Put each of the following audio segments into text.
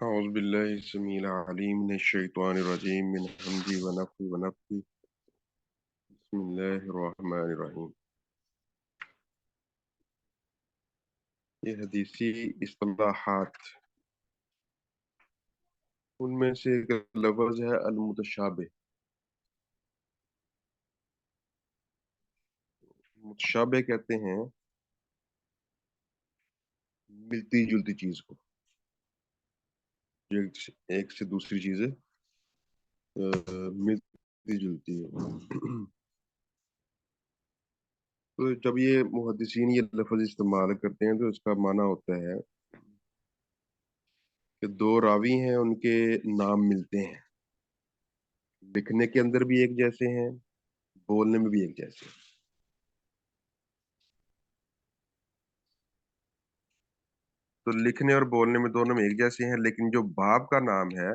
أعوذ بالله السميع العليم من الشيطان الرجيم من همزه ونفخه ونفثه بسم الله الرحمن الرحیم. یہ حدیثی اصطلاحات ان میں سے ایک لفظ ہے المتشابہ. متشابہ کہتے ہیں ملتی جلتی چیز کو، جو ایک سے دوسری چیزیں ملتی جلتی ہے. تو جب یہ محدثین یہ لفظ استعمال کرتے ہیں تو اس کا معنی ہوتا ہے کہ دو راوی ہیں، ان کے نام ملتے ہیں، لکھنے کے اندر بھی ایک جیسے ہیں، بولنے میں بھی ایک جیسے ہیں. تو لکھنے اور بولنے میں دونوں میں ایک جیسے ہیں، لیکن جو باپ کا نام ہے،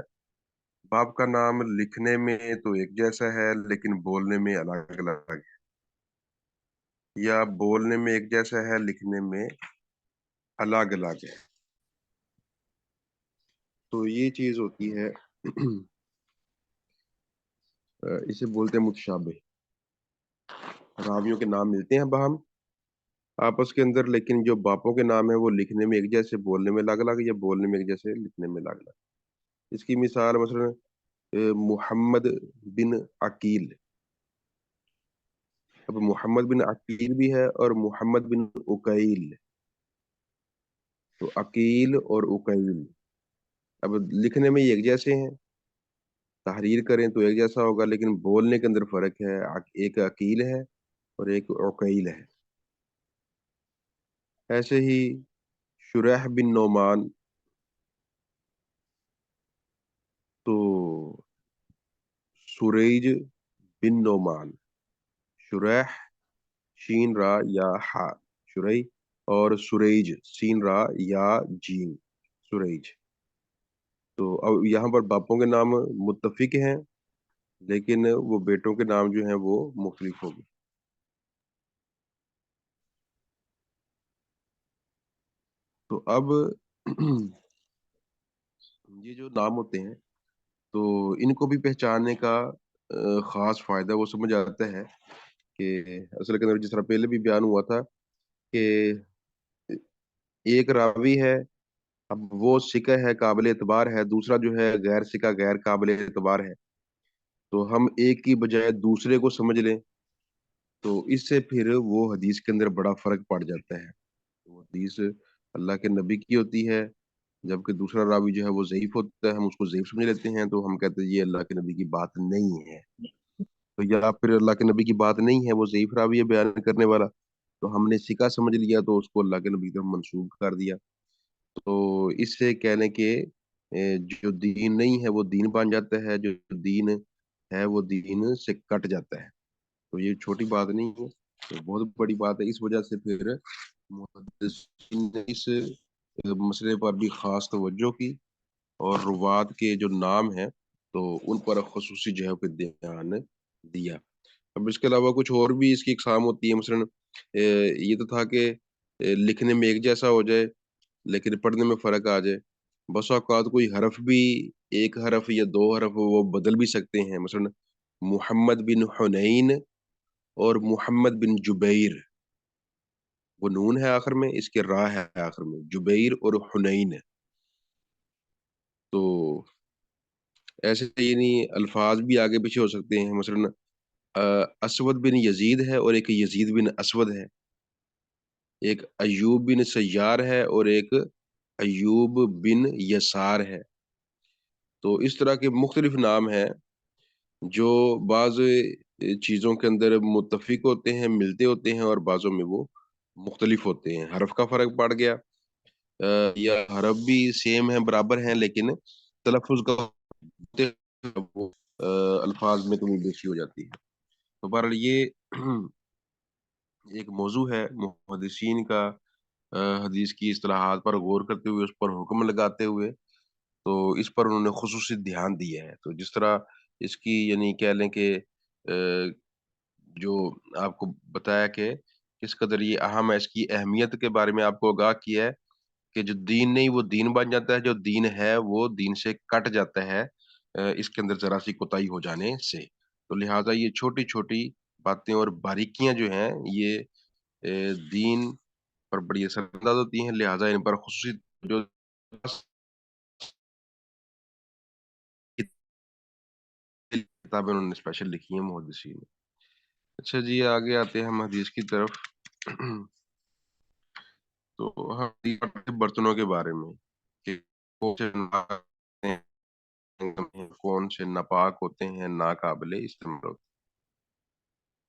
باپ کا نام لکھنے میں تو ایک جیسا ہے لیکن بولنے میں الگ الگ ہے، یا بولنے میں ایک جیسا ہے لکھنے میں الگ الگ ہے. تو یہ چیز ہوتی ہے اسے بولتے ہیں متشابہ. راویوں کے نام ملتے ہیں باہم آپس کے اندر، لیکن جو باپوں کے نام ہیں وہ لکھنے میں ایک جیسے، بولنے میں الگ الگ، یا بولنے میں ایک جیسے لکھنے میں الگ الگ. اس کی مثال مثلا محمد بن عقیل. اب محمد بن عقیل بھی ہے اور محمد بن عقیل. تو عقیل اور عقیل اب لکھنے میں یہ ایک جیسے ہیں، تحریر کریں تو ایک جیسا ہوگا، لیکن بولنے کے اندر فرق ہے. ایک عقیل ہے اور ایک عقیل ہے. ایسے ہی شریح بن نعمان، تو سریج بن نعمان، شریح شین را یا ہا شریح، اور سریج سین را یا جیم سریج. تو اب یہاں پر باپوں کے نام متفق ہیں لیکن وہ بیٹوں کے نام جو ہیں وہ مختلف ہو گئے. تو اب یہ جو نام ہوتے ہیں تو ان کو بھی پہچاننے کا خاص فائدہ وہ سمجھ آتا ہے کہ اصل کے اندر جس طرح پہلے بھی بیان ہوا تھا کہ ایک راوی ہے، اب وہ سکہ ہے، قابل اعتبار ہے، دوسرا جو ہے غیر سکہ، غیر قابل اعتبار ہے. تو ہم ایک کی بجائے دوسرے کو سمجھ لیں تو اس سے پھر وہ حدیث کے اندر بڑا فرق پڑ جاتا ہے. وہ حدیث اللہ کے نبی کی ہوتی ہے، جبکہ دوسرا راوی جو ہے وہ ضعیف ہوتا ہے، ہم اس کو ضعیف سمجھ لیتے ہیں، تو ہم کہتے ہیں یہ اللہ کے نبی کی بات نہیں ہے. تو یا پھر اللہ کے نبی کی بات نہیں ہے، وہ ضعیف راوی ہے بیان کرنے والا، تو ہم نے سکہ سمجھ لیا تو اس کو اللہ کے نبی کی طرف منسوب کر دیا. تو اس سے کہنے کے جو دین نہیں ہے وہ دین بن جاتا ہے، جو دین ہے وہ دین سے کٹ جاتا ہے. تو یہ چھوٹی بات نہیں ہے، تو بہت بڑی بات ہے. اس وجہ سے پھر محدثین نے اس مسئلے پر بھی خاص توجہ کی اور روات کے جو نام ہیں تو ان پر خصوصی جو ہے پہ دھیان دیا. اب اس کے علاوہ کچھ اور بھی اس کی اقسام ہوتی ہے. مثلا یہ تو تھا کہ لکھنے میں ایک جیسا ہو جائے لیکن پڑھنے میں فرق آ جائے. بس اوقات کوئی حرف بھی، ایک حرف یا دو حرف وہ بدل بھی سکتے ہیں. مثلا محمد بن حنین اور محمد بن جبیر، وہ نون ہے آخر میں، اس کے راہ ہے آخر میں، جبیر اور حنین. تو ایسے یعنی الفاظ بھی آگے پیچھے ہو سکتے ہیں. مثلا اسود بن یزید ہے اور ایک یزید بن اسود ہے، ایک ایوب بن سیار ہے اور ایک ایوب بن یسار ہے. تو اس طرح کے مختلف نام ہیں جو بعض چیزوں کے اندر متفق ہوتے ہیں، ملتے ہوتے ہیں، اور بعضوں میں وہ مختلف ہوتے ہیں. حرف کا فرق پڑ گیا، یا حرف بھی سیم ہیں، برابر ہیں، لیکن تلفظ کا وہ الفاظ میں کمی بیشی ہو جاتی ہے. تو بہرحال یہ ایک موضوع ہے محدثین کا، حدیث کی اصطلاحات پر غور کرتے ہوئے، اس پر حکم لگاتے ہوئے تو اس پر انہوں نے خصوصی دھیان دیا ہے. تو جس طرح اس کی یعنی کہہ لیں کہ جو آپ کو بتایا کہ کس قدر یہ اہم ہے، اس کی اہمیت کے بارے میں آپ کو آگاہ کیا ہے. کہ جو دین نہیں وہ دین بن جاتا ہے، جو دین ہے وہ دین سے کٹ جاتا ہے اس کے اندر ذرا سی کوتاہی ہو جانے سے۔ تو لہٰذا یہ چھوٹی چھوٹی باتیں اور باریکیاں جو ہیں یہ دین پر بڑی اثر انداز ہوتی ہیں، لہٰذا ان پر خصوصی جو کتابیں انہوں نے اسپیشل لکھی ہیں محدثین نے۔ اچھا جی، آگے آتے ہیں ہم حدیث کی طرف۔ تو ہم حدیث پڑھتے ہیں برتنوں کے بارے میں کہ کون سے ناپاک ہیں، کون سے ناپاک ہوتے ہیں، ناقابل استعمال ہوتے ہیں۔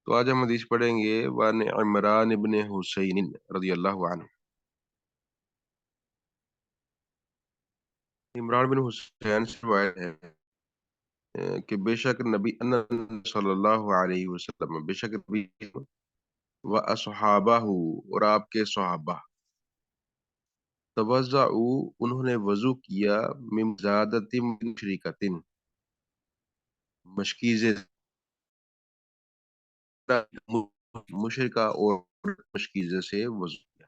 تو آج ہم حدیث پڑھیں گے وان عمران ابن حسین رضی اللہ عنہ۔ عمران بن حسین سے روایت ہے کہ بے شک نبی صلی اللہ علیہ وسلم، بے شک نبی و اصحابہ اور آپ کے صحابہ، توضعوا انہوں نے وضو کیا، من زیادت من شریکتن، مشکیزے مشرکہ اور مشکیزے سے وضو کیا۔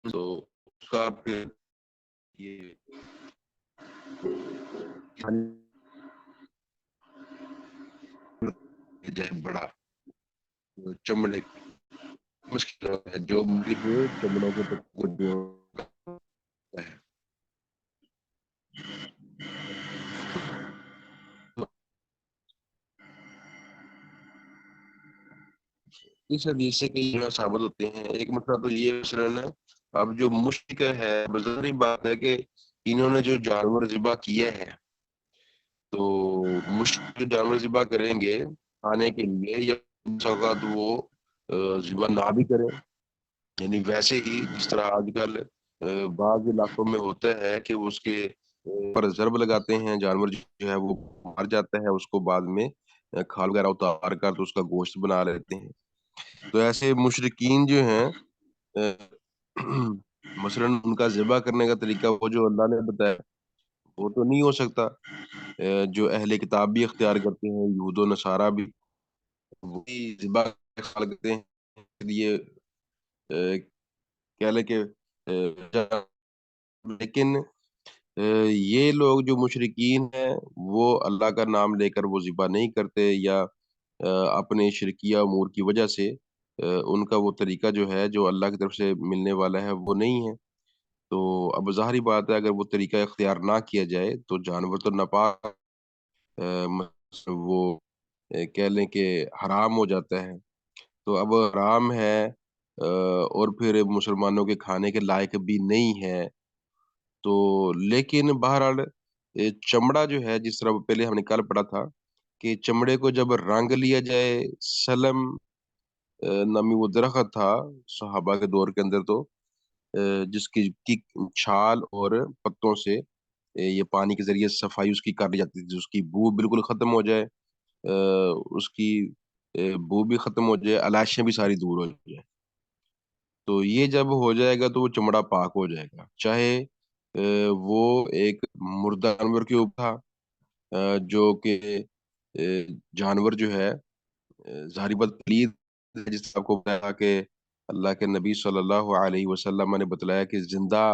تو اس کا پھر یہ جو ہے بڑا چمڑے مشکل ہے جو چمڑوں کو تو جوڑتا ہے۔ اس حدیث سے کئی جگہ ثابت ہوتے ہیں۔ ایک مسئلہ تو یہ مثلاً اب جو مشرک ہے، بظاہر بات ہے کہ انہوں نے جو جانور ذبح کیا ہے، تو مشرک جو جانور ذبح کریں گے کھانے کے لیے، یا اس اوقات وہ ذبح نہ بھی کریں، یعنی ویسے ہی جس طرح آج کل بعض علاقوں میں ہوتا ہے کہ وہ اس کے پر ضرب لگاتے ہیں، جانور جو ہے وہ مر جاتا ہے، اس کو بعد میں کھال وغیرہ اتار کر تو اس کا گوشت بنا لیتے ہیں۔ تو ایسے مشرکین جو ہیں مثلاً ان کا ذبح کرنے کا طریقہ وہ جو اللہ نے بتایا وہ تو نہیں ہو سکتا، جو اہل کتاب بھی اختیار کرتے ہیں، یہود و نصارہ بھی وہی ذبح کا خیال کرتے ہیں کے لیے کہہ لیں کہ لیکن یہ لوگ جو مشرکین ہیں وہ اللہ کا نام لے کر وہ ذبح نہیں کرتے، یا اپنے شرکیہ امور کی وجہ سے ان کا وہ طریقہ جو ہے جو اللہ کی طرف سے ملنے والا ہے وہ نہیں ہے۔ تو اب ظاہری بات ہے اگر وہ طریقہ اختیار نہ کیا جائے تو جانور تو ناپاک وہ کہہ لیں کہ حرام ہو جاتا ہے۔ تو اب حرام ہے اور پھر مسلمانوں کے کھانے کے لائق بھی نہیں ہے، تو لیکن بہرحال چمڑا جو ہے جس طرح پہلے ہم نے کل پڑھا تھا کہ چمڑے کو جب رنگ لیا جائے، سلم نامی وہ درخت تھا صحابہ کے دور کے اندر، تو جس کی چھال اور پتوں سے یہ پانی کے ذریعے صفائی اس کی کر لی جاتی تھی، اس کی بو بالکل ختم ہو جائے، اس کی بو بھی ختم ہو جائے، علائشیں بھی ساری دور ہو جائے، تو یہ جب ہو جائے گا تو وہ چمڑا پاک ہو جائے گا، چاہے وہ ایک مردہ جانور کے اوپر تھا، جو کہ جانور جو ہے ظاہری بات پلید ہے، جس طرح آپ کو بتایا کہ اللہ کے نبی صلی اللہ علیہ وسلم نے بتلایا کہ زندہ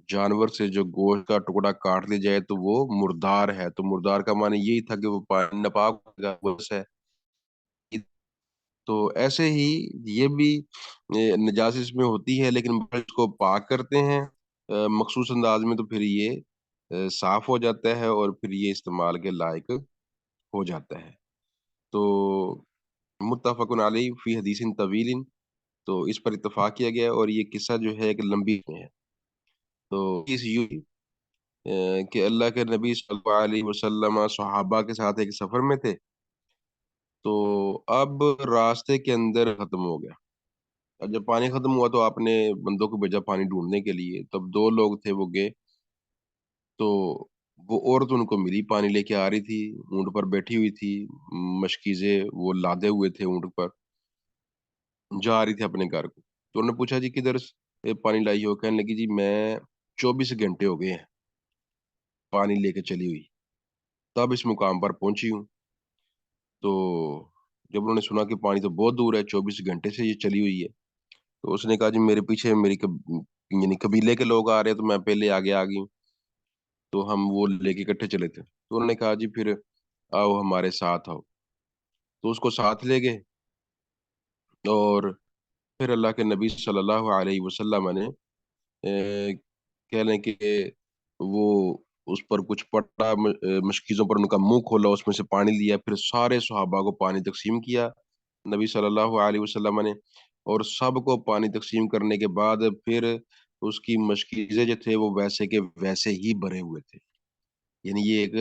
جانور سے جو گوشت کا ٹکڑا کاٹ لیا جائے تو وہ مردار ہے، تو مردار کا معنی یہی تھا کہ وہ ناپاک ہوگا، وہ ہے۔ تو ایسے ہی یہ بھی نجاست اس میں ہوتی ہے، لیکن اس کو پاک کرتے ہیں مخصوص انداز میں، تو پھر یہ صاف ہو جاتا ہے اور پھر یہ استعمال کے لائق ہو جاتا ہے۔ تو متفق علیہ فی حدیث طویل، تو اس پر اتفاق کیا گیا، اور یہ قصہ جو ہے ایک لمبی ہے۔ تو اس یوں کہ اللہ کے نبی صلی اللہ علیہ وسلم صحابہ کے ساتھ ایک سفر میں تھے، تو اب راستے کے اندر ختم ہو گیا، اور جب پانی ختم ہوا تو آپ نے بندوں کو بھیجا پانی ڈھونڈنے کے لیے، تب دو لوگ تھے وہ گئے، تو وہ عورت ان کو ملی، پانی لے کے آ رہی تھی، اونٹ پر بیٹھی ہوئی تھی، مشکیزیں وہ لادے ہوئے تھے اونٹ پر، جا رہی تھی اپنے گھر کو، تو انہوں نے پوچھا جی کدھر سے پانی لائی ہو، کہنے لگی جی میں 24 گھنٹے ہو گئے ہیں پانی لے کے چلی ہوئی، تب اس مقام پر پہنچی ہوں۔ تو جب انہوں نے سنا کہ پانی تو بہت دور ہے، 24 گھنٹے سے یہ چلی ہوئی ہے، تو اس نے کہا جی میرے پیچھے یعنی قبیلے کے لوگ آ رہے ہیں تو میں پہلے آگے آ گئی ہوں، تو ہم وہ لے کے اکٹھے چلے تھے، تو انہوں نے کہا جی پھر آؤ ہمارے ساتھ آؤ، تو اس کو ساتھ لے گئے، اور پھر اللہ کے نبی صلی اللہ علیہ وسلم نے کہہ لیں کہ وہ اس پر کچھ پڑا، مشکیزوں پر ان کا منہ کھولا، اس میں سے پانی لیا، پھر سارے صحابہ کو پانی تقسیم کیا نبی صلی اللہ علیہ وسلم نے، اور سب کو پانی تقسیم کرنے کے بعد پھر اس کی مشکیزیں جو تھے وہ ویسے کے ویسے ہی بھرے ہوئے تھے۔ یعنی یہ ایک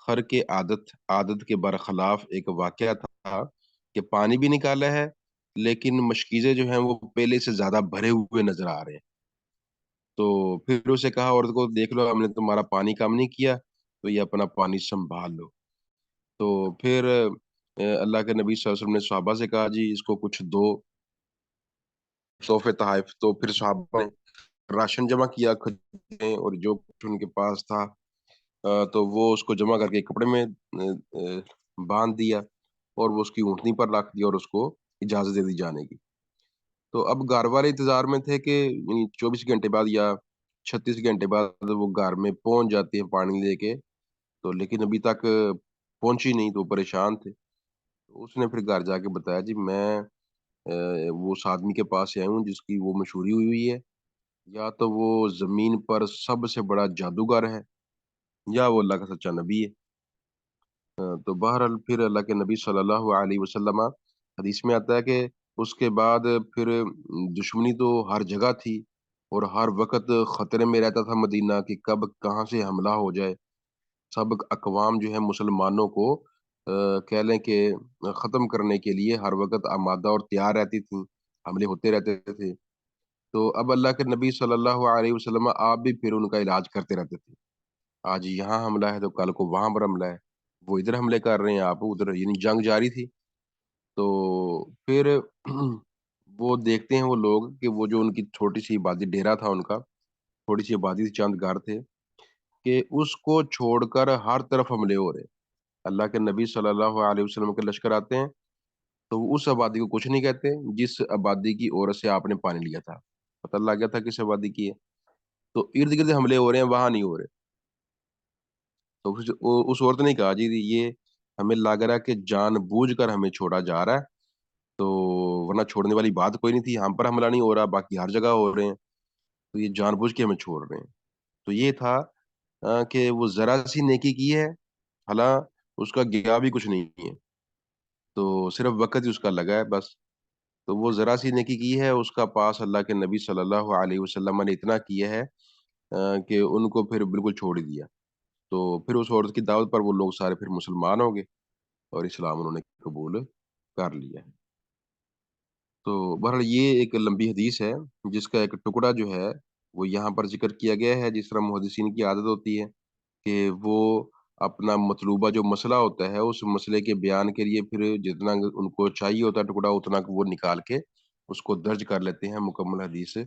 خرق عادت کے برخلاف ایک واقعہ تھا کہ پانی بھی نکالا ہے، لیکن مشکیزیں جو ہیں وہ پہلے سے زیادہ بھرے ہوئے نظر آ رہے ہیں۔ تو پھر اسے کہا عورت کو دیکھ لو ہم نے تمہارا پانی کم نہیں کیا، تو یہ اپنا پانی سنبھال لو۔ تو پھر اللہ کے نبی صلی اللہ علیہ وسلم نے صحابہ سے کہا جی اس کو کچھ دو تحفے تحائف، تو پھر صحابہ نے راشن جمع کیا، کھجوریں اور جو کچھ ان کے پاس تھا، تو وہ اس کو جمع کر کے کپڑے میں باندھ دیا، اور وہ اس کی اونٹنی پر رکھ دیا اور اس کو اجازت دے دی جانے کی۔ تو اب گھر والے انتظار میں تھے کہ یعنی 24 گھنٹے بعد یا 36 گھنٹے بعد وہ گھر میں پہنچ جاتی ہے پانی لے کے، تو لیکن ابھی تک پہنچی نہیں، تو پریشان تھے۔ تو اس نے پھر گھر جا کے بتایا جی میں وہ اس آدمی کے پاس سے آئی ہوں جس کی وہ مشہوری ہوئی ہوئی ہے، یا تو وہ زمین پر سب سے بڑا جادوگر ہے، یا وہ اللہ کا سچا نبی ہے۔ تو بہرحال پھر اللہ کے نبی صلی اللہ علیہ وسلم، حدیث میں آتا ہے کہ اس کے بعد پھر دشمنی تو ہر جگہ تھی، اور ہر وقت خطرے میں رہتا تھا مدینہ کہ کب کہاں سے حملہ ہو جائے۔ سب اقوام جو ہے مسلمانوں کو کہہ لیں کہ ختم کرنے کے لیے ہر وقت آمادہ اور تیار رہتی تھیں، حملے ہوتے رہتے تھے۔ تو اب اللہ کے نبی صلی اللہ علیہ وسلم آپ بھی پھر ان کا علاج کرتے رہتے تھے، آج یہاں حملہ ہے تو کل کو وہاں پر حملہ ہے، وہ ادھر حملے کر رہے ہیں آپ ادھر، یعنی جنگ جاری تھی۔ تو پھر وہ دیکھتے ہیں وہ لوگ کہ وہ جو ان کی چھوٹی سی آبادی، ڈیرا تھا ان کا، تھوڑی سی آبادی تھی، چند گھر تھے، کہ اس کو چھوڑ کر ہر طرف حملے ہو رہے ہیں۔ اللہ کے نبی صلی اللہ علیہ وسلم کے لشکر آتے ہیں تو وہ اس آبادی کو کچھ نہیں کہتے جس آبادی کی عورت سے آپ نے پانی لیا تھا، پتہ لگ گیا تھا کس آبادی کی ہے، تو ارد گرد حملے ہو رہے ہیں، وہاں نہیں ہو رہے۔ تو اس عورت نے کہا جی یہ ہمیں لگ رہا ہے کہ جان بوجھ کر ہمیں چھوڑا جا رہا ہے، تو ورنہ چھوڑنے والی بات کوئی نہیں تھی، ہم پر حملہ نہیں ہو رہا، باقی ہر جگہ ہو رہے ہیں، تو یہ جان بوجھ کے ہمیں چھوڑ رہے ہیں۔ تو یہ تھا کہ وہ ذرا سی نیکی کی ہے، حالان اس کا گیا بھی کچھ نہیں ہے، تو صرف وقت ہی اس کا لگا ہے بس۔ تو وہ ذرا سی نیکی کی ہے، اس کا پاس اللہ کے نبی صلی اللہ علیہ وسلم نے اتنا کیا ہے کہ ان کو پھر بالکل چھوڑ ہی دیا۔ تو پھر اس عورت کی دعوت پر وہ لوگ سارے پھر مسلمان ہو گئے، اور اسلام انہوں نے قبول کر لیا ہے۔ تو بہرحال یہ ایک لمبی حدیث ہے جس کا ایک ٹکڑا جو ہے وہ یہاں پر ذکر کیا گیا ہے، جس طرح محدثین کی عادت ہوتی ہے کہ وہ اپنا مطلوبہ جو مسئلہ ہوتا ہے اس مسئلے کے بیان کے لیے پھر جتنا ان کو چاہیے ہوتا ہے ٹکڑا، اتنا وہ نکال کے اس کو درج کر لیتے ہیں مکمل حدیث سے،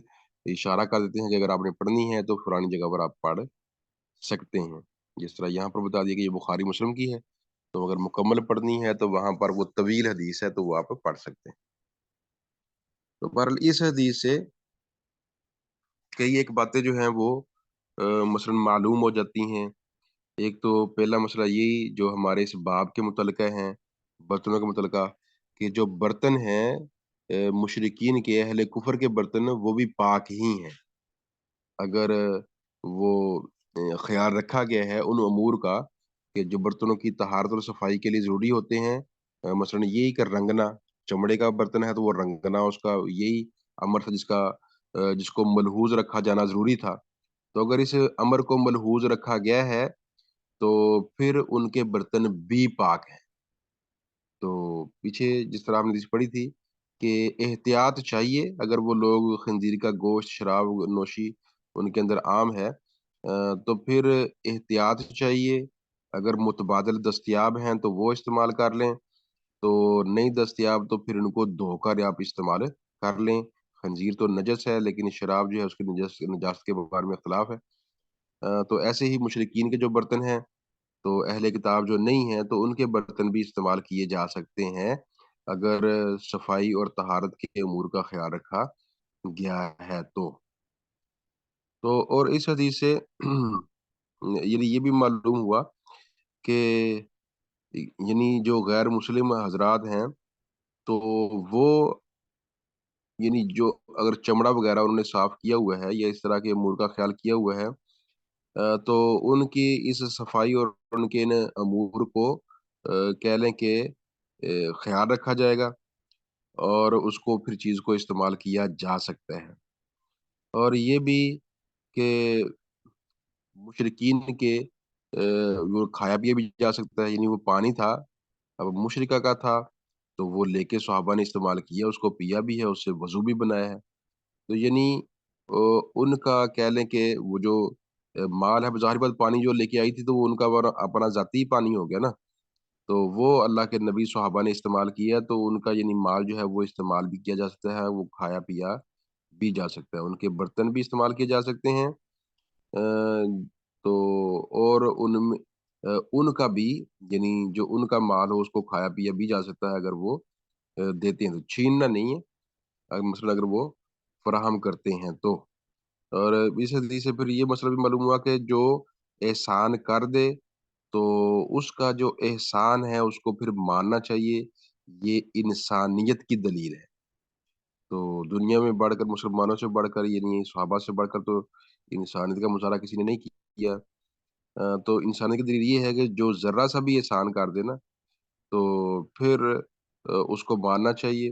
اشارہ کر دیتے ہیں کہ اگر آپ نے پڑھنی ہے تو فلانی جگہ پر آپ پڑھ سکتے ہیں۔ جس طرح یہاں پر بتا دیا کہ یہ بخاری مسلم کی ہے، تو اگر مکمل پڑھنی ہے تو وہاں پر وہ طویل حدیث ہے تو وہ آپ پڑھ سکتے ہیں۔ تو بہرحال اس حدیث سے کئی ایک باتیں جو ہیں وہ مثلا معلوم ہو جاتی ہیں۔ ایک تو پہلا مسئلہ یہی جو ہمارے اس باب کے متعلقہ ہیں، برتنوں کے متعلقہ، کہ جو برتن ہیں مشرکین کے، اہل کفر کے برتن، وہ بھی پاک ہی ہیں اگر وہ خیال رکھا گیا ہے ان امور کا کہ جو برتنوں کی طہارت اور صفائی کے لیے ضروری ہوتے ہیں، مثلا یہی کہ رنگنا، چمڑے کا برتن ہے تو وہ رنگنا اس کا یہی امر تھا جس کو ملحوظ رکھا جانا ضروری تھا۔ تو اگر اس امر کو ملحوظ رکھا گیا ہے تو پھر ان کے برتن بھی پاک ہیں۔ تو پیچھے جس طرح ہم نے حدیث پڑھی تھی کہ احتیاط چاہیے، اگر وہ لوگ خنزیر کا گوشت، شراب نوشی ان کے اندر عام ہے، تو پھر احتیاط چاہیے۔ اگر متبادل دستیاب ہیں تو وہ استعمال کر لیں، تو نہیں دستیاب تو پھر ان کو دھو کر آپ استعمال کر لیں۔ خنزیر تو نجس ہے، لیکن شراب جو ہے اس کی نجاست کے بارے میں اختلاف ہے، تو ایسے ہی مشرکین کے جو برتن ہیں، تو اہل کتاب جو نہیں ہیں تو ان کے برتن بھی استعمال کیے جا سکتے ہیں اگر صفائی اور طہارت کے امور کا خیال رکھا گیا ہے تو اور اس حدیث سے یعنی یہ بھی معلوم ہوا کہ یعنی جو غیر مسلم حضرات ہیں تو وہ یعنی جو اگر چمڑا وغیرہ انہوں نے صاف کیا ہوا ہے یا اس طرح کے امور کا خیال کیا ہوا ہے، تو ان کی اس صفائی اور ان کے ان امور کو کہہ لیں کہ خیال رکھا جائے گا اور اس کو پھر چیز کو استعمال کیا جا سکتا ہے۔ اور یہ بھی کہ مشرکین کے وہ کھایا پیا بھی جا سکتا ہے، یعنی وہ پانی تھا، اب مشرکہ کا تھا، تو وہ لے کے صحابہ نے استعمال کیا، اس کو پیا بھی ہے، اس سے وضو بھی بنایا ہے۔ تو یعنی ان کا کہہ لیں کہ وہ جو مال ہے، بظاہر بات پانی جو لے کے آئی تھی تو وہ ان کا اپنا ذاتی پانی ہو گیا نا، تو وہ اللہ کے نبی صحابہ نے استعمال کیا تو ان کا یعنی مال جو ہے وہ استعمال بھی کیا جا سکتا ہے، وہ کھایا پیا بھی جا سکتا ہے، ان کے برتن بھی استعمال کیے جا سکتے ہیں۔ آ، تو اور ان کا بھی یعنی جو ان کا مال ہو اس کو کھایا پیا بھی جا سکتا ہے اگر وہ دیتے ہیں تو، چھیننا نہیں ہے، مثلا اگر وہ فراہم کرتے ہیں تو۔ اور اس حدیث سے پھر یہ مسئلہ بھی معلوم ہوا کہ جو احسان کر دے تو اس کا جو احسان ہے اس کو پھر ماننا چاہیے، یہ انسانیت کی دلیل ہے۔ تو دنیا میں بڑھ کر مسلمانوں سے بڑھ کر یعنی صحابہ سے بڑھ کر تو انسانیت کا مظاہرہ کسی نے نہیں کیا۔ تو انسانیت کی دلیل یہ ہے کہ جو ذرا سا بھی احسان کر دے نا تو پھر اس کو ماننا چاہیے۔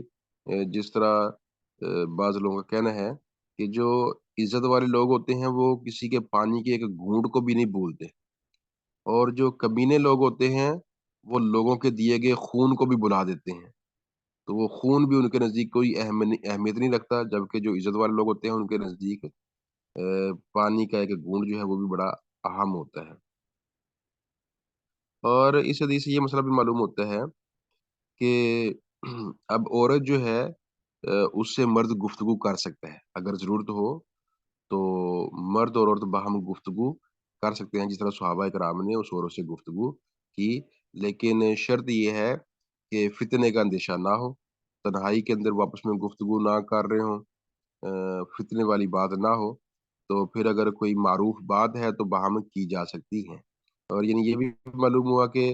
جس طرح بعض لوگوں کا کہنا ہے کہ جو عزت والے لوگ ہوتے ہیں وہ کسی کے پانی کے ایک گھونٹ کو بھی نہیں بھولتے، اور جو کمینے لوگ ہوتے ہیں وہ لوگوں کے دیے گئے خون کو بھی بلا دیتے ہیں، تو وہ خون بھی ان کے نزدیک کوئی اہمیت نہیں رکھتا، جبکہ جو عزت والے لوگ ہوتے ہیں ان کے نزدیک پانی کا ایک گھونٹ جو ہے وہ بھی بڑا اہم ہوتا ہے۔ اور اس حدیث سے یہ مسئلہ بھی معلوم ہوتا ہے کہ اب عورت جو ہے اس سے مرد گفتگو کر سکتا ہے اگر ضرورت ہو، تو مرد اور عورت باہم گفتگو کر سکتے ہیں، جس طرح صحابہ کرام نے اس عورت سے گفتگو کی، لیکن شرط یہ ہے کہ فتنے کا اندیشہ نہ ہو، تنہائی کے اندر وہ آپس میں گفتگو نہ کر رہے ہوں، فتنے والی بات نہ ہو، تو پھر اگر کوئی معروف بات ہے تو باہم کی جا سکتی ہے۔ اور یعنی یہ بھی معلوم ہوا کہ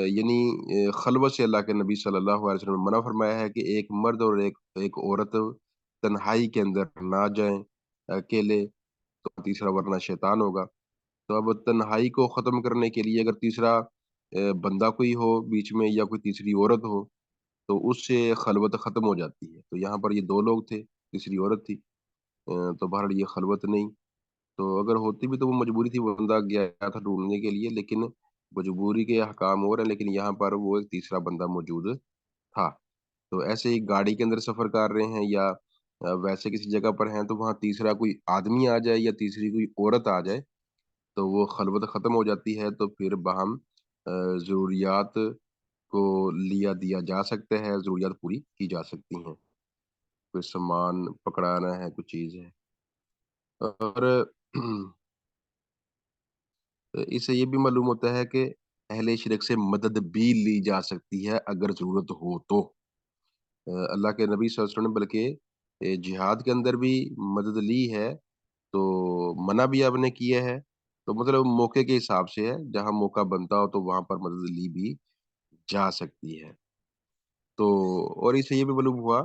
یعنی خلوت سے اللہ کے نبی صلی اللہ علیہ وسلم نے منع فرمایا ہے کہ ایک مرد اور ایک عورت تنہائی کے اندر نہ جائیں اکیلے، تو تیسرا ورنہ شیطان ہوگا۔ تو اب تنہائی کو ختم کرنے کے لیے اگر تیسرا بندہ کوئی ہو بیچ میں یا کوئی تیسری عورت ہو تو اس سے خلوت ختم ہو جاتی ہے۔ تو یہاں پر یہ 2 لوگ تھے، تیسری عورت تھی، تو بہرحال یہ خلوت نہیں، تو اگر ہوتی بھی تو وہ مجبوری تھی، وہ بندہ گیا تھا ڈھونڈنے کے لیے، لیکن مجبوری کے احکام اور ہیں، لیکن یہاں پر وہ ایک تیسرا بندہ موجود تھا۔ تو ایسے ہی گاڑی کے اندر سفر کر رہے ہیں یا ویسے کسی جگہ پر ہیں تو وہاں تیسرا کوئی آدمی آ جائے یا تیسری کوئی عورت آ جائے تو وہ خلوت ختم ہو جاتی ہے، تو پھر باہم ضروریات کو لیا دیا جا سکتا ہے، ضروریات پوری کی جا سکتی ہیں، کوئی سامان پکڑانا ہے، کوئی چیز ہے۔ اور اس سے یہ بھی معلوم ہوتا ہے کہ اہل شرک سے مدد بھی لی جا سکتی ہے اگر ضرورت ہو تو۔ اللہ کے نبی صلی اللہ علیہ وسلم نے بلکہ جہاد کے اندر بھی مدد لی ہے، تو منع بھی آپ نے کیا ہے، تو مطلب موقع کے حساب سے ہے، جہاں موقع بنتا ہو تو وہاں پر مدد لی بھی جا سکتی ہے۔ تو اور اس سے یہ بھی معلوم ہوا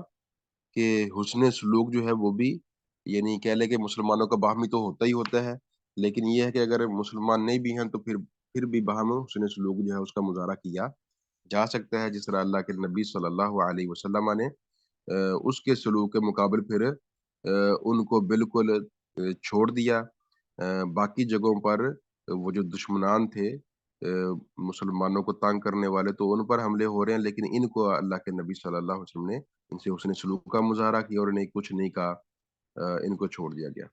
کہ حسن سلوک جو ہے وہ بھی یعنی کہہ لیں کہ مسلمانوں کا باہمی تو ہوتا ہی ہوتا ہے، لیکن یہ ہے کہ اگر مسلمان نہیں بھی ہیں تو پھر بھی باہم حسن سلوک جو ہے اس کا مظاہرہ کیا جا سکتا ہے، جس طرح اللہ کے نبی صلی اللہ علیہ وسلم نے اس کے سلوک کے مقابل پھر ان کو بالکل چھوڑ دیا۔ باقی جگہوں پر وہ جو دشمنان تھے مسلمانوں کو تنگ کرنے والے تو ان پر حملے ہو رہے ہیں، لیکن ان کو اللہ کے نبی صلی اللہ علیہ وسلم نے ان سے حسن سلوک کا مظاہرہ کیا اور انہیں کچھ نہیں کہا، ان کو چھوڑ دیا گیا۔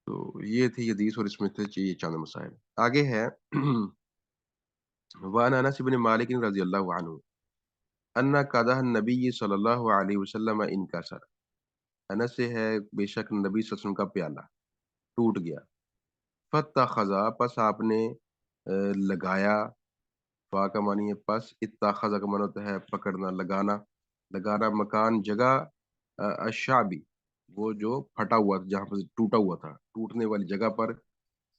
تو یہ تھی حدیث اور اس میں تھے یہ چند مسائل۔ آگے ہے وعن انس بن مالک رضی اللہ عنہ ان قدح النبی صلی اللہ علیہ وسلم انکسر، انس سے ہے بے شک نبی صلی اللہ علیہ وسلم کا پیالہ ٹوٹ گیا. فتخذا پس آپ نے لگایا. فا کا معنی ہے پس، اتخذا کا معنی ہوتا ہے پکڑنا، لگانا. لگانا مکان جگہ، الشعبی وہ جو پھٹا ہوا جہاں پر ٹوٹا ہوا تھا، ٹوٹنے والی جگہ پر.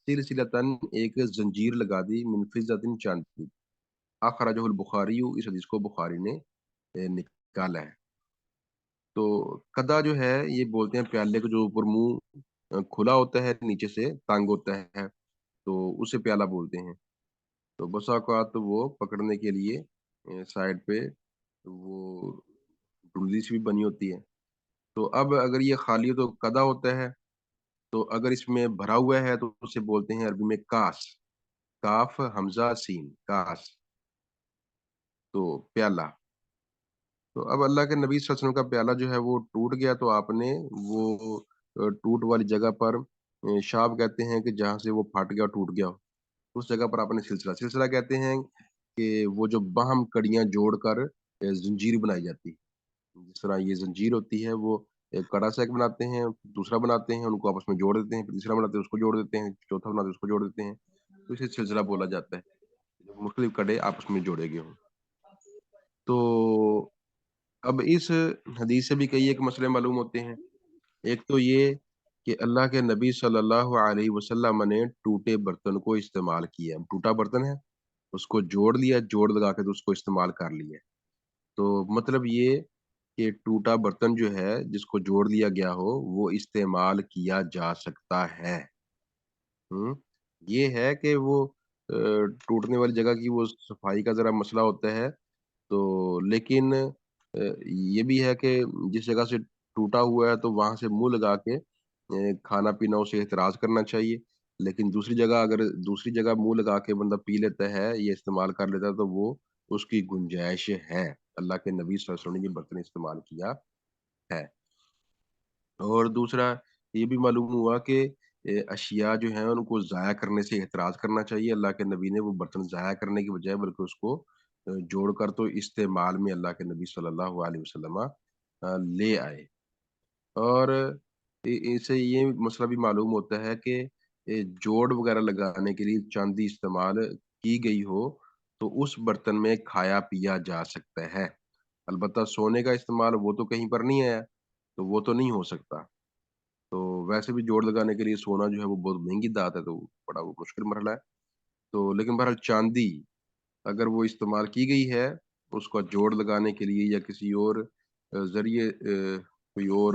سلسلتاً ایک زنجیر لگا دی، من فضۃ چاندی. اخرجہ البخاری، اس حدیث کو بخاری نے نکالا ہے. تو قدا جو ہے یہ بولتے ہیں پیالے کو جو اوپر منہ کھلا ہوتا ہے نیچے سے تنگ ہوتا ہے، تو اسے پیالہ بولتے ہیں. تو بسا اوقات وہ پکڑنے کے لیے سائڈ پہ وہ ڈنڈلی سی بھی بنی ہوتی ہے. تو اب اگر یہ خالی ہو تو قدا ہوتا ہے. تو اگر اس میں بھرا ہوا ہے تو اسے بولتے ہیں عربی میں کاس. کاف حمزہ سین، کاس، تو پیالہ. تو اب اللہ کے نبی صلی اللہ علیہ وسلم کا پیالہ جو ہے وہ ٹوٹ گیا، تو آپ نے وہ ٹوٹ والی جگہ پر، شاب کہتے ہیں کہ جہاں سے وہ پھٹ گیا ٹوٹ گیا، اس جگہ پر آپ نے سلسلہ. سلسلہ کہتے ہیں کہ وہ جو باہم کڑیاں جوڑ کر زنجیر بنائی جاتی. جس طرح یہ زنجیر ہوتی ہے، وہ ایک کڑا سیک بناتے ہیں، دوسرا بناتے ہیں، ان کو آپس میں جوڑ دیتے ہیں، پھر تیسرا بناتے ہیں اس کو جوڑ دیتے ہیں، چوتھا بناتے ہیں اس کو جوڑ دیتے ہیں. تو اسے سلسلہ بولا جاتا ہے جب مختلف کڑے آپس میں جوڑے گئے ہوں. تو اب اس حدیث سے بھی کئی ایک مسئلے معلوم ہوتے ہیں. ایک تو یہ کہ اللہ کے نبی صلی اللہ علیہ وسلم نے ٹوٹے برتن کو استعمال کیا. ٹوٹا برتن ہے، اس کو جوڑ لیا، جوڑ لگا کے تو اس کو استعمال کر لیا. تو مطلب یہ کہ ٹوٹا برتن جو ہے جس کو جوڑ لیا گیا ہو وہ استعمال کیا جا سکتا ہے. یہ ہے کہ وہ ٹوٹنے والی جگہ کی وہ صفائی کا ذرا مسئلہ ہوتا ہے. تو لیکن یہ بھی ہے کہ جس جگہ سے ٹوٹا ہوا ہے تو وہاں سے منہ لگا کے کھانا پینا اسے احتراز کرنا چاہیے. لیکن دوسری جگہ اگر دوسری جگہ منہ لگا کے بندہ پی لیتا ہے یا استعمال کر لیتا ہے تو وہ اس کی گنجائش ہے. اللہ کے نبی صلی اللہ علیہ وسلم نے یہ برتن استعمال کیا ہے. اور دوسرا یہ بھی معلوم ہوا کہ اشیاء جو ہیں ان کو ضائع کرنے سے احتراز کرنا چاہیے. اللہ کے نبی نے وہ برتن ضائع کرنے کی بجائے بلکہ اس کو جوڑ کر تو استعمال میں اللہ کے نبی صلی اللہ علیہ وسلم لے آئے. اور اس سے یہ مسئلہ بھی معلوم ہوتا ہے کہ جوڑ وغیرہ لگانے کے لیے چاندی استعمال کی گئی ہو تو اس برتن میں کھایا پیا جا سکتا ہے. البتہ سونے کا استعمال وہ تو کہیں پر نہیں ہے، تو وہ تو نہیں ہو سکتا. تو ویسے بھی جوڑ لگانے کے لیے سونا جو ہے وہ بہت مہنگی دھات ہے، تو بڑا وہ مشکل مرحلہ ہے. تو لیکن بہرحال چاندی اگر وہ استعمال کی گئی ہے اس کا جوڑ لگانے کے لیے یا کسی اور ذریعے کوئی اور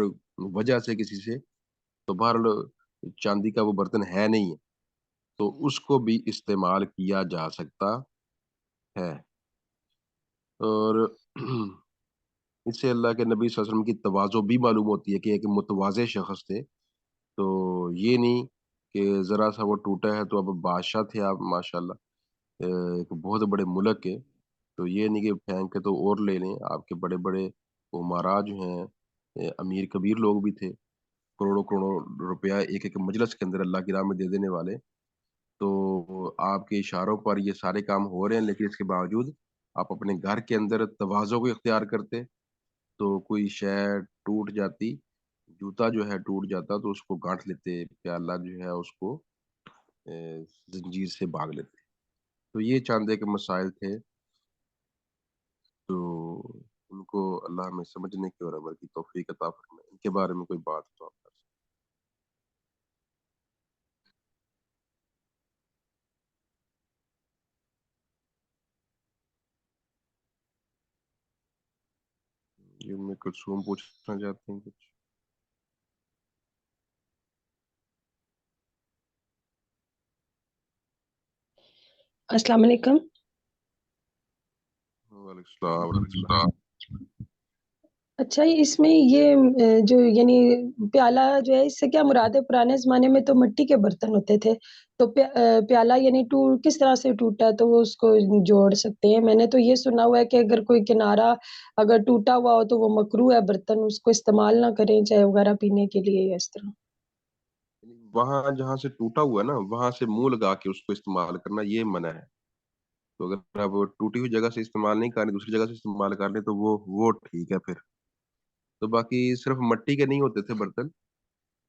وجہ سے کسی سے، تو بہرحال چاندی کا وہ برتن ہے نہیں ہے، تو اس کو بھی استعمال کیا جا سکتا ہے. اور اس سے اللہ کے نبی صلی اللہ علیہ وسلم کی تواضع بھی معلوم ہوتی ہے کہ ایک متواضع شخص تھے. تو یہ نہیں کہ ذرا سا وہ ٹوٹا ہے تو اب بادشاہ تھے آپ ماشاءاللہ، ایک بہت بڑے ملک کے. تو یہ نہیں کہ پھینک کے تو اور لے لیں. آپ کے بڑے بڑے عمرا جو ہیں، امیر کبیر لوگ بھی تھے، کروڑوں کروڑوں روپیہ ایک ایک مجلس کے اندر اللہ کی راہ میں دے دینے والے. تو آپ کے اشاروں پر یہ سارے کام ہو رہے ہیں، لیکن اس کے باوجود آپ اپنے گھر کے اندر تواضع کو اختیار کرتے. تو کوئی شے ٹوٹ جاتی، جوتا جو ہے ٹوٹ جاتا تو اس کو گانٹھ لیتے، پیالہ جو ہے اس کو زنجیر سے باندھ لیتے. تو یہ چاندے کے مسائل تھے. تو ان کو اللہ ہمیں سمجھنے کی اور عمل کی توفیق عطا فرمائے. ان کے بارے میں کوئی بات تو آپ کر سکتے. یہ میں کلثوم پوچھنا چاہتے ہیں کچھ. السلام علیکم. وعلیکم السلام ورحمۃ اللہ. اچھا، اس میں یہ جو یعنی پیالہ جو ہے اس سے کیا مراد ہے؟ پرانے زمانے میں تو مٹی کے برتن ہوتے تھے، تو پیالہ یعنی کس طرح سے ٹوٹا ہے تو وہ اس کو جوڑ سکتے ہیں؟ میں نے تو یہ سنا ہوا ہے کہ اگر کوئی کنارہ اگر ٹوٹا ہوا ہو تو وہ مکروہ ہے برتن اس کو استعمال نہ کریں، چائے وغیرہ پینے کے لیے یا اس طرح. وہاں جہاں سے ٹوٹا ہوا ہے نا وہاں سے منہ لگا کے اس کو استعمال کرنا یہ منع ہے. تو اگر آپ ٹوٹی ہوئی جگہ سے استعمال نہیں کریں، دوسری جگہ سے استعمال کر لیں تو وہ ٹھیک ہے پھر. تو باقی صرف مٹی کے نہیں ہوتے تھے برتن،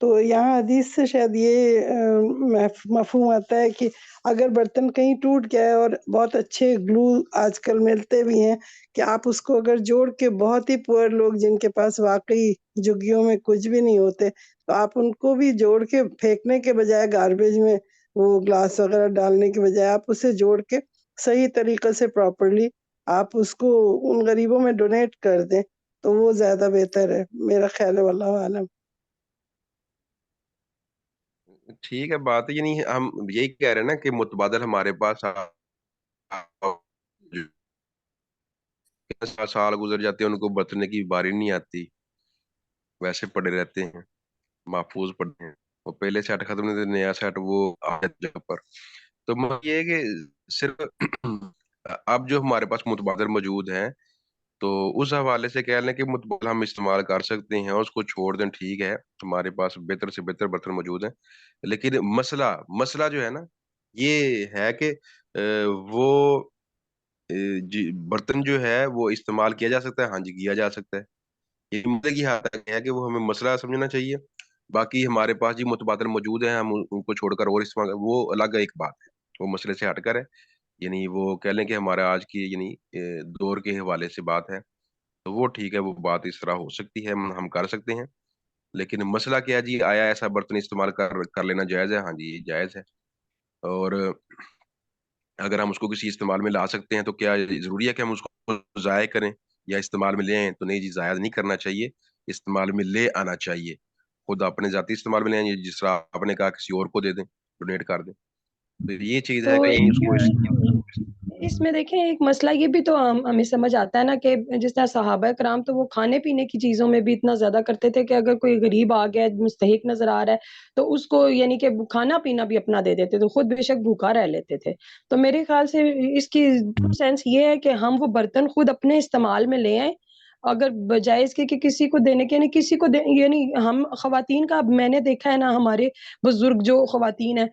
تو یہاں حدیث سے شاید یہ مفہوم آتا ہے کہ اگر برتن کہیں ٹوٹ گیا ہے اور بہت اچھے گلو آج کل ملتے بھی ہیں کہ آپ اس کو اگر جوڑ کے، بہت ہی پور لوگ جن کے پاس واقعی جھگیوں میں کچھ بھی نہیں ہوتے، تو آپ ان کو بھی جوڑ کے پھینکنے کے بجائے گاربیج میں وہ گلاس وغیرہ ڈالنے کے بجائے آپ اسے جوڑ کے صحیح طریقے سے پراپرلی آپ اس کو ان غریبوں میں ڈونیٹ کر دیں تو وہ زیادہ بہتر ہے، میرا خیال ہے، واللہ عالم۔ ٹھیک ہے بات ہے، یعنی ہم یہی کہہ رہے ہیں نا کہ متبادل ہمارے پاس سال گزر جاتے ہیں، ان کو برتنے کی باری نہیں آتی، ویسے پڑے رہتے ہیں، محفوظ پڑے ہیں، وہ پہلے سیٹ ختم نہیں ہوتے، نیا سیٹ وہ آ جگہ پر۔ تو یہ ہے کہ صرف اب جو ہمارے پاس متبادل موجود ہیں تو اس حوالے سے کہہ لیں کہ متبادل ہم استعمال کر سکتے ہیں، اور اس کو چھوڑ دیں، ٹھیک ہے، ہمارے پاس بہتر سے بہتر برتن موجود ہیں، لیکن مسئلہ جو ہے نا یہ ہے کہ وہ برتن جو ہے وہ استعمال کیا جا سکتا ہے، ہاں جی کیا جا سکتا ہے، یہ مسئلے کی حد تک ہے کہ وہ ہمیں مسئلہ سمجھنا چاہیے۔ باقی ہمارے پاس جی متبادل موجود ہیں، ہم ان کو چھوڑ کر اور استعمال، وہ الگ ایک بات ہے، وہ مسئلے سے ہٹ کر ہے، یعنی وہ کہہ لیں کہ ہمارا آج کی یعنی دور کے حوالے سے بات ہے، تو وہ ٹھیک ہے، وہ بات اس طرح ہو سکتی ہے، ہم کر سکتے ہیں، لیکن مسئلہ کیا ہے جی، آیا ایسا برتن استعمال کر لینا جائز ہے؟ ہاں جی جائز ہے، اور اگر ہم اس کو کسی استعمال میں لا سکتے ہیں تو کیا ضروری ہے کہ ہم اس کو ضائع کریں یا استعمال میں لے آئیں؟ تو نہیں جی، ضائع نہیں کرنا چاہیے، استعمال میں لے آنا چاہیے، خود اپنے ذاتی استعمال میں لے آئیں، جس طرح آپ نے کہا کسی اور کو دے دیں، ڈونیٹ کر دیں، تو یہ چیز تو ہے کہ اس کو اس میں دیکھیں ایک مسئلہ یہ بھی تو ہمیں سمجھ آتا ہے نا کہ جس طرح صحابہ کرام تو وہ کھانے پینے کی چیزوں میں بھی اتنا زیادہ کرتے تھے کہ اگر کوئی غریب آ گیا مستحق نظر آ رہا ہے تو اس کو یعنی کہ کھانا پینا بھی اپنا دے دیتے، تو خود بے شک بھوکا رہ لیتے تھے۔ تو میرے خیال سے اس کی سینس یہ ہے کہ ہم وہ برتن خود اپنے استعمال میں لے آئیں، اگر بجائے اس کے کہ کسی کو دینے کے، یعنی کسی کو یعنی ہم خواتین کا میں نے دیکھا ہے نا، ہمارے بزرگ جو خواتین ہیں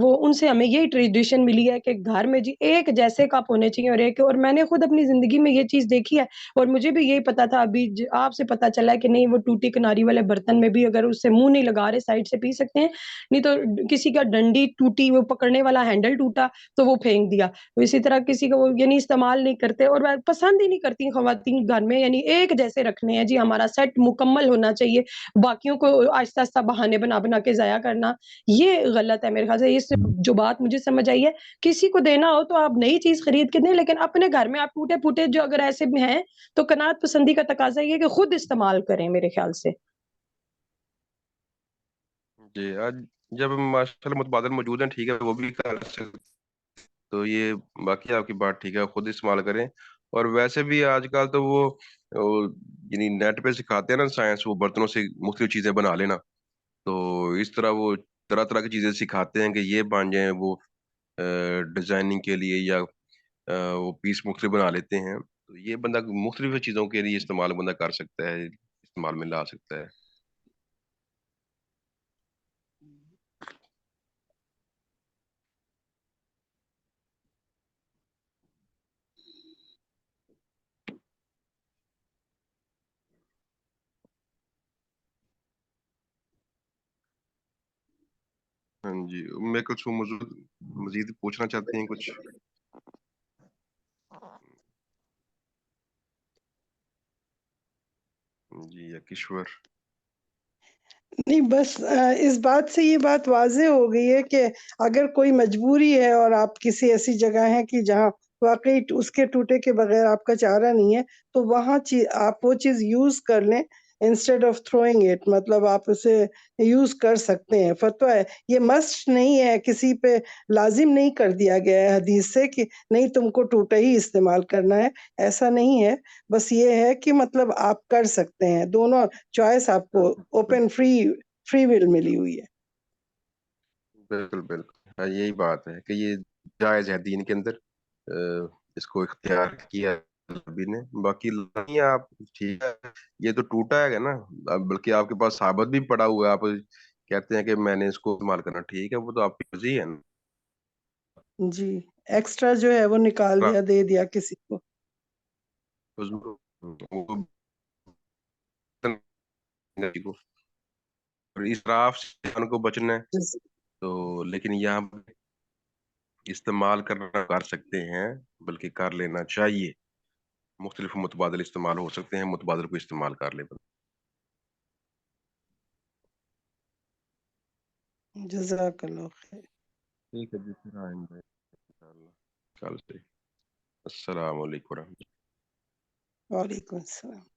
وہ ان سے ہمیں یہی ٹریڈیشن ملی ہے کہ گھر میں جی ایک جیسے کپ ہونے چاہیے، اور میں نے خود اپنی زندگی میں یہ چیز دیکھی ہے، اور مجھے بھی یہی پتا تھا، ابھی آپ سے پتا چلا ہے کہ نہیں، وہ ٹوٹی کناری والے برتن میں بھی اگر اس سے منہ نہیں لگا رہے سائڈ سے پی سکتے ہیں، نہیں تو کسی کا ڈنڈی ٹوٹی، وہ پکڑنے والا ہینڈل ٹوٹا تو وہ پھینک دیا، اسی طرح کسی کا وہ یعنی استعمال نہیں کرتے، اور پسند ہی نہیں کرتی خواتین گھر میں یعنی ایک جیسے رکھنے ہیں، جی ہمارا سیٹ مکمل ہونا چاہیے، باقیوں کو آہستہ آہستہ بہانے بنا بنا کے ضائع کرنا یہ غلط ہے میرے خیال سے۔ اس سے جو بات مجھے سمجھ آئی ہے، کسی کو دینا ہو تو آپ نئی چیز خرید کے دیں، لیکن اپنے گھر میں آپ ٹوٹے پھوٹے جو اگر ایسے بھی ہیں تو قناعت پسندی کا تقاضا یہ ہے کہ خود استعمال کریں میرے خیال سے۔ جی آج جب ماشاء اللہ متبادل موجود ہیں، ٹھیک ہے، وہ بھی کر سکتے، تو یہ باقی آپ کی بات ٹھیک ہے، خود استعمال کریں، اور ویسے بھی آج کل تو وہ یعنی نیٹ پہ سکھاتے ہیں نا سائنس، وہ برتنوں سے مختلف چیزیں بنا لینا، تو اس طرح وہ طرح طرح کی چیزیں سکھاتے ہیں کہ یہ بن جائیں، وہ ڈیزائننگ کے لیے، یا وہ پیس مختلف بنا لیتے ہیں، تو یہ بندہ مختلف چیزوں کے لیے استعمال بندہ کر سکتا ہے، استعمال میں لا سکتا ہے۔ ہاں جی، میں کچھ مزید پوچھنا چاہتے ہیں کچھ؟ جی یا کشور؟ نہیں، بس اس بات سے یہ بات واضح ہو گئی ہے کہ اگر کوئی مجبوری ہے اور آپ کسی ایسی جگہ ہیں کہ جہاں واقعی اس کے ٹوٹے کے بغیر آپ کا چارہ نہیں ہے، تو وہاں آپ وہ چیز یوز کر لیں انسٹیڈ آف تھروئنگ اٹ، مطلب آپ اسے یوز کر سکتے ہیں، فتویٰ ہے یہ، مسٹ نہیں ہے، کسی پہ لازم نہیں کر دیا گیا ہے حدیث سے کہ نہیں تم کو ٹوٹا ہی استعمال کرنا ہے، ایسا نہیں ہے، بس یہ ہے کہ مطلب آپ کر سکتے ہیں، دونوں چوائس آپ کو اوپن فری ول ملی ہوئی ہے۔ بالکل بالکل، ہاں یہی بات ہے کہ یہ جائز ہے دین کے اندر، اس کو اختیار کیا نبی نے، باقی نہیں آپ ٹھیک ہے، یہ تو ٹوٹا ہے نا، بلکہ آپ کے پاس ثابت بھی پڑا ہوا ہے، آپ کہتے ہیں کہ میں نے اس کو استعمال کرنا، ٹھیک ہے، وہ تو آپ کی مرضی ہے نا۔ جی، ایکسٹرا جو ہے وہ نکال دیا، دے دیا کسی کو۔ وہ اور اسراف سے انسان کو بچنا ہے. جس تو لیکن یہاں پہ استعمال کرنا کر سکتے ہیں، بلکہ کر لینا چاہیے. مختلف متبادل استعمال ہو سکتے ہیں، متبادل کو استعمال کر لے. جزاک اللہ خیر. ٹھیک ہے جی، پھر آئندہ انشاءاللہ کل سے. السلام علیکم ورحمۃ اللہ. وعلیکم السلام.